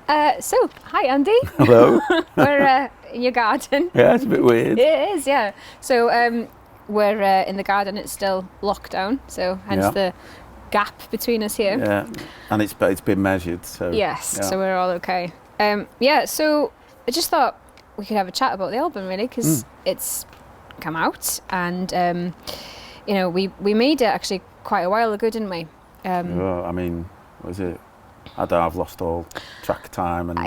Hi Andy. Hello. We're in your garden. Yeah, it's a bit weird. It is, yeah. So we're in the garden. It's still lockdown, so hence the gap between us here. Yeah, and it's been measured, so yes. yeah. So we're all okay. So I just thought we could have a chat about the album, really, because it's come out, and we made it actually quite a while ago, didn't we? I mean, was it? I've lost all track of time. And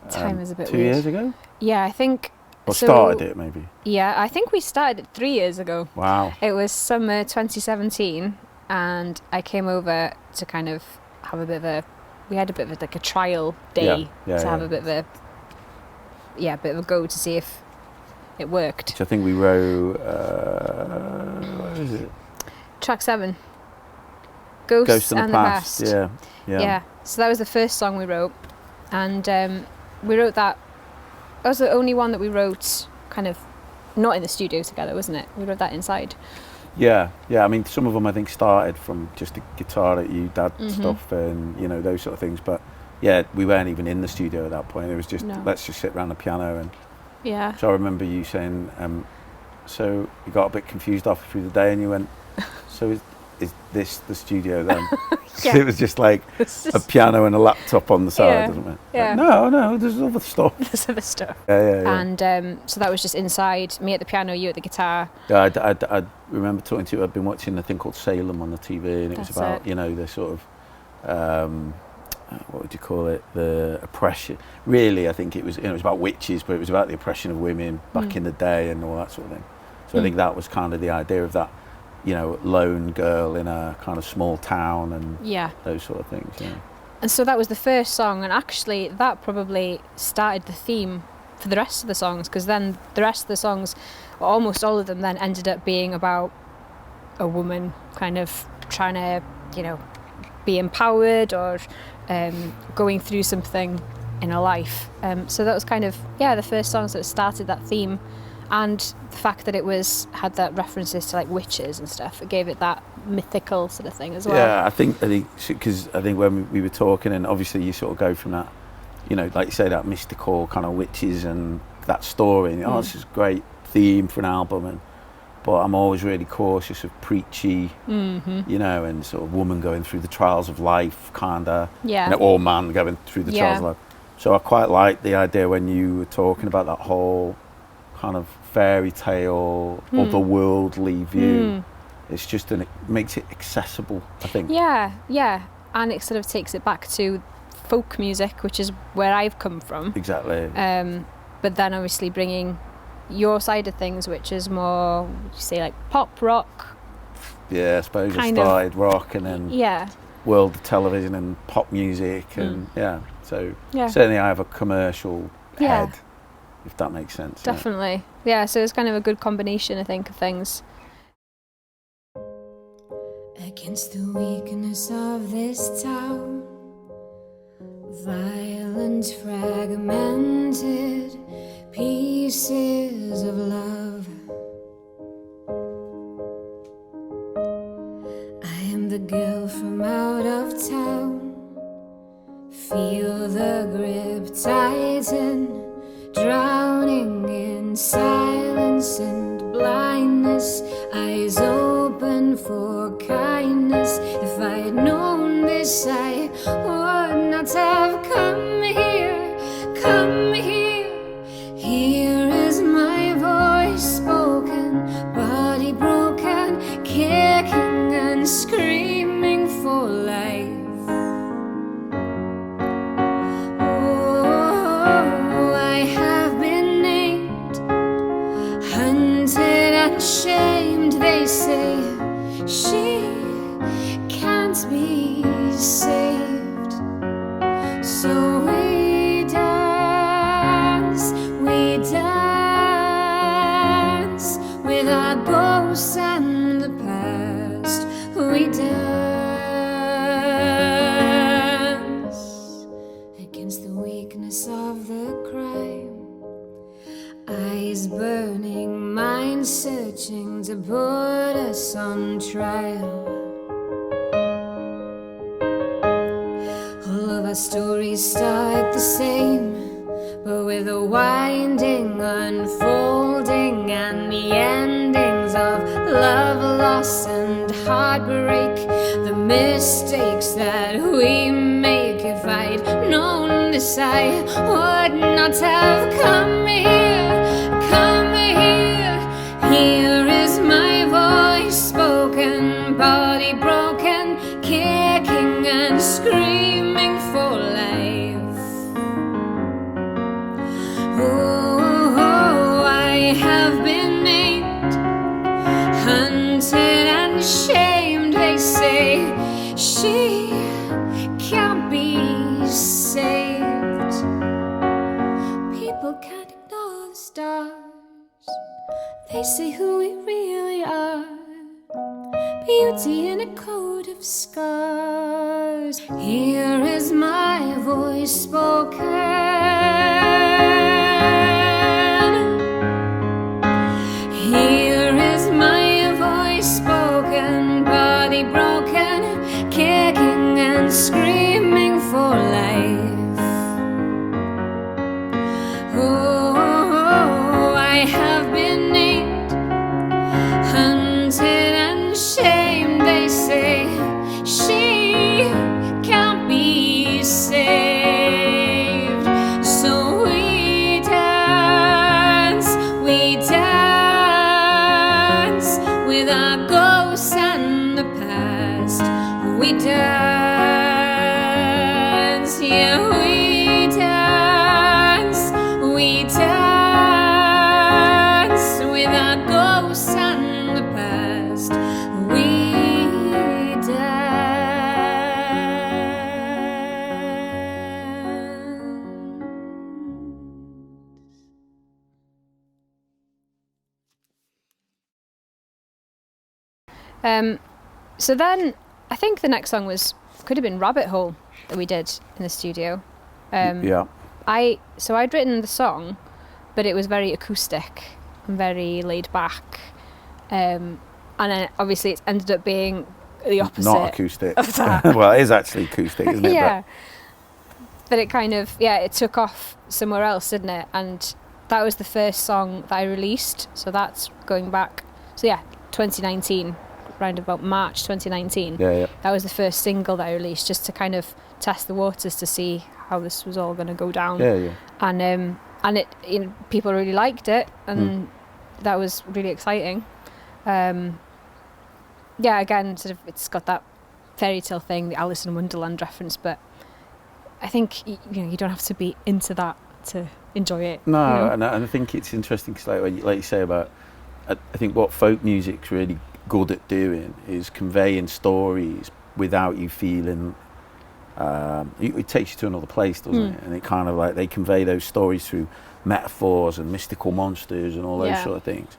time is a bit 2 weird. years ago. Yeah, I think. Or started it maybe. Yeah, I think we started it 3 years ago. Wow. It was summer 2017, and I came over to kind of have a bit of we had a bit of a trial day to have a bit of a bit of a go to see if it worked. Which I think we wrote, what is it? Track 7. Ghosts and the Past. Yeah. So that was the first song we wrote, and we wrote that. That was the only one that we wrote kind of not in the studio together, wasn't it? We wrote that inside. Yeah. I mean, some of them I think started from just a guitar at you, dad stuff, and those sort of things. But yeah, we weren't even in the studio at that point. It was just let's just sit around the piano and. Yeah. So I remember you saying, so you got a bit confused after through the day, and you went, so is this the studio then? Yeah. It was just like a piano and a laptop on the side, wasn't it? Yeah. Like, no, there's other stuff. There's other stuff. Yeah. And so that was just inside, me at the piano, you at the guitar. Yeah, I remember talking to you. I'd been watching a thing called Salem on the TV, and it was about the sort of what would you call it? The oppression. Really, I think it was about witches, but it was about the oppression of women back in the day and all that sort of thing. So I think that was kind of the idea of that. Lone girl in a kind of small town and those sort of things. Yeah. And so that was the first song, and actually that probably started the theme for the rest of the songs, because then the rest of the songs, almost all of them, then ended up being about a woman kind of trying to, be empowered or going through something in her life. So that was kind of, the first songs that started that theme. And the fact that it had that references to like witches and stuff, it gave it that mythical sort of thing as well. Yeah, I think because I think when we were talking, and obviously you sort of go from that, like you say, that mystical kind of witches and that story. And, this is a great theme for an album, but I'm always really cautious of preachy, and sort of woman going through the trials of life, kinda. Yeah. Or man going through the trials of life. So I quite like the idea when you were talking about that whole kind of fairy tale, otherworldly view. It's just it makes it accessible, I think. Yeah, and it sort of takes it back to folk music, which is where I've come from. Exactly. But then obviously bringing your side of things, which is more, would you say, like pop rock? Yeah, I suppose it started rock and then world television and pop music and so certainly I have a commercial head. If that makes sense. Definitely. Yeah, so it's kind of a good combination, I think, of things. Against the weakness of this town, violent, fragmented pieces of love. I am the girl from out of town. Feel the grip tighten, drowning in silence and blindness, eyes open for kindness. If I'd known this, I would not have come here, come here. Here is my voice spoken, body broken, kicking and screaming for life. Ashamed, they say she can't be saved. So we dance with our ghosts and the past. We dance against the weakness of the crime. Eyes burning, mind searching to put us on trial. All of our stories start the same, but with a winding, unfolding, and the endings of love, loss, and heartbreak. The mistakes that we make. If I'd known this, I would not have come here, come here. Here is my voice spoken, body broken, kicking and screaming for life. Oh, I have been named, hunted and shamed. They say she can't be saved. People can't ignore the stars. They say who we really are. Beauty in a coat of scars. Here is my voice spoken. Here is my voice spoken, body broken, kicking and screaming for life. Oh, I have been named, hunted and shamed. They say she can't be saved. So we dance with our ghosts and the past. We dance, yeah, we dance with our ghosts and the past. We dance. So then I think the next song could have been Rabbit Hole that we did in the studio. Yeah. So I'd written the song, but it was very acoustic and very laid back. And then obviously it's ended up being the opposite. Not acoustic. Of that. Well, it is actually acoustic, isn't it? Yeah. But it kind of, it took off somewhere else, didn't it? And that was the first song that I released. So that's going back. So 2019. Around about March 2019. Yeah. That was the first single that I released, just to kind of test the waters to see how this was all going to go down. Yeah. And it, people really liked it, and that was really exciting. Again, sort of, it's got that fairy tale thing, the Alice in Wonderland reference, but I think you don't have to be into that to enjoy it. No, and I think it's interesting because, like you say about, I think what folk music's really good at doing is conveying stories without you feeling. It takes you to another place, doesn't it? And it kind of like they convey those stories through metaphors and mystical monsters and all those sort of things.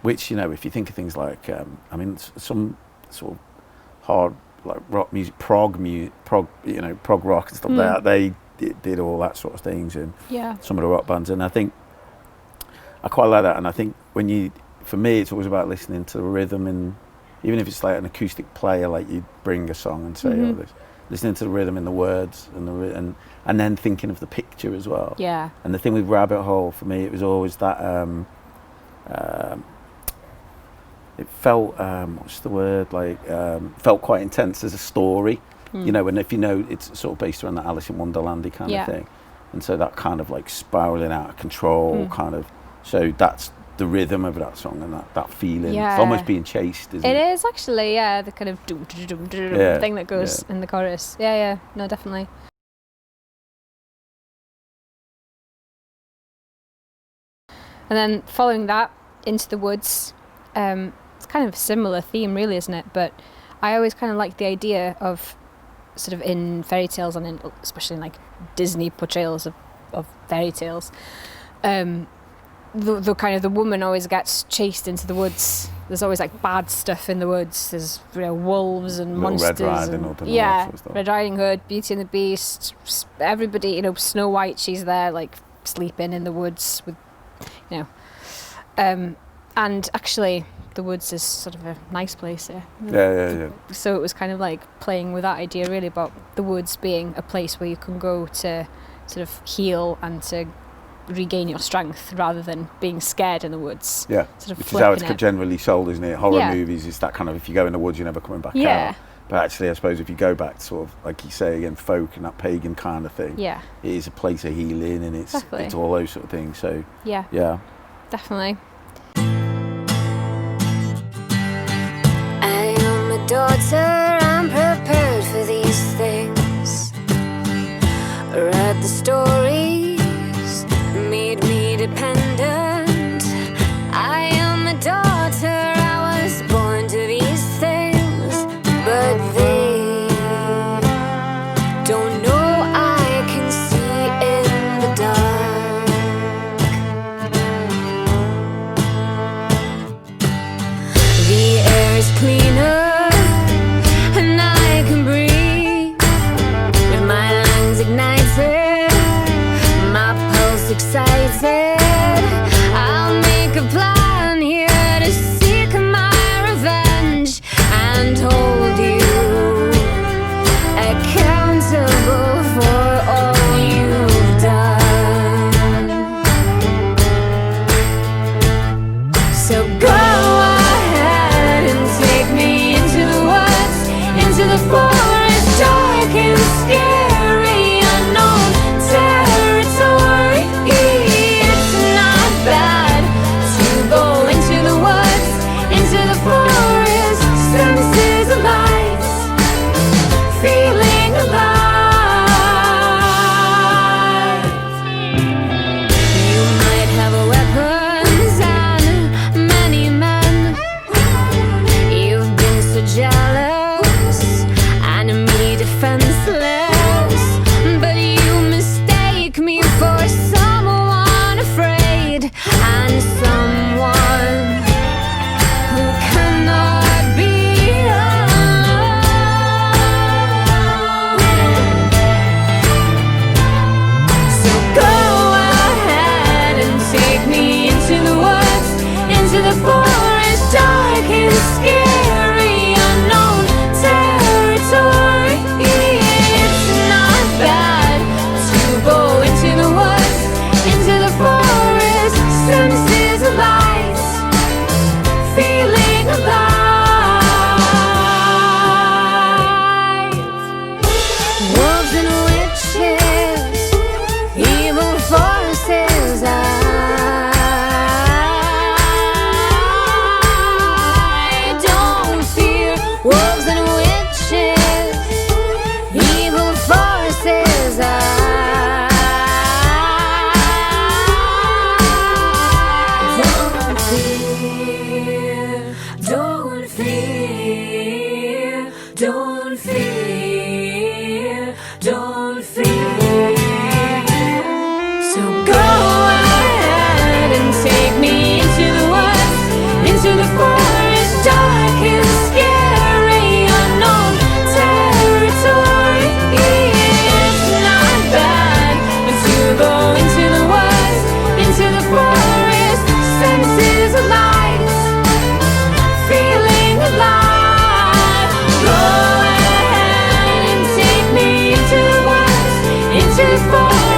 Which if you think of things like, some sort of hard like rock music, prog rock and stuff like that. They did all that sort of things, and some of the rock bands. And I think I quite like that. And I think for me, it's always about listening to the rhythm, and even if it's like an acoustic player, like you bring a song and say, listening to the rhythm and the words and then thinking of the picture as well. Yeah. And the thing with Rabbit Hole for me, it was always that it felt what's the word, like felt quite intense as a story, and if it's sort of based around that Alice in Wonderlandy kind of thing, and so that kind of like spiraling out of control kind of, so that's the rhythm of that song and that feeling. It's almost being chased, isn't it? It is actually, the kind of thing that goes in the chorus. No, definitely. And then following that, Into the Woods, it's kind of a similar theme really, isn't it? But I always kind of like the idea of sort of in fairy tales, and especially in like Disney portrayals of fairy tales, the kind of the woman always gets chased into the woods. There's always like bad stuff in the woods. There's wolves and monsters. Red Riding Hood and all that sort of stuff. Red Riding Hood, Beauty and the Beast, everybody. Snow White. She's there like sleeping in the woods with, and actually the woods is sort of a nice place. Yeah. So it was kind of like playing with that idea really about the woods being a place where you can go to sort of heal and to regain your strength rather than being scared in the woods. Yeah, sort of which is how it's flipping it. generally sold, isn't it? Horror Yeah. movies is that kind of, if you go in the woods, you're never coming back Yeah. out. But actually, I suppose if you go back to sort of, like you say again, folk and that pagan kind of thing, Yeah, it is a place of healing, and Exactly. it's all those sort of things. So yeah, yeah, definitely. I am a daughter, I'm prepared for these things. Read the stories, made me dependent. I am a daughter, I was born to these things, but they don't know I can see in the dark. The air is cleaner and I can breathe with my lungs ignited, my pulse excited. I'll make a plan here to seek my revenge and hold you accountable for all you've done. So go ahead and take me into the woods, into the forest, dark and scary, unknown territory. It's not bad to go into the woods, into the forest, senses alive, feeling alive. You might have weapons and many men. You've been so jealous and me defenseless, but you mistake me for someone afraid and someone who cannot be alone. So go ahead and take me into the woods, into the forest, dark and scary, unknown territory. It's not bad to go into the woods, into the forest, senses alive, feeling alive. Wolves and witches, evil forces, I don't fear. Wolves and witches, evil forces, don't fear, don't fear, don't fear. So go ahead and take me into the woods, into the forest, dark and scary, unknown territory. It's not bad to go into the woods, into the forest, senses alive, feeling alive. Go ahead and take me into the woods, into the forest.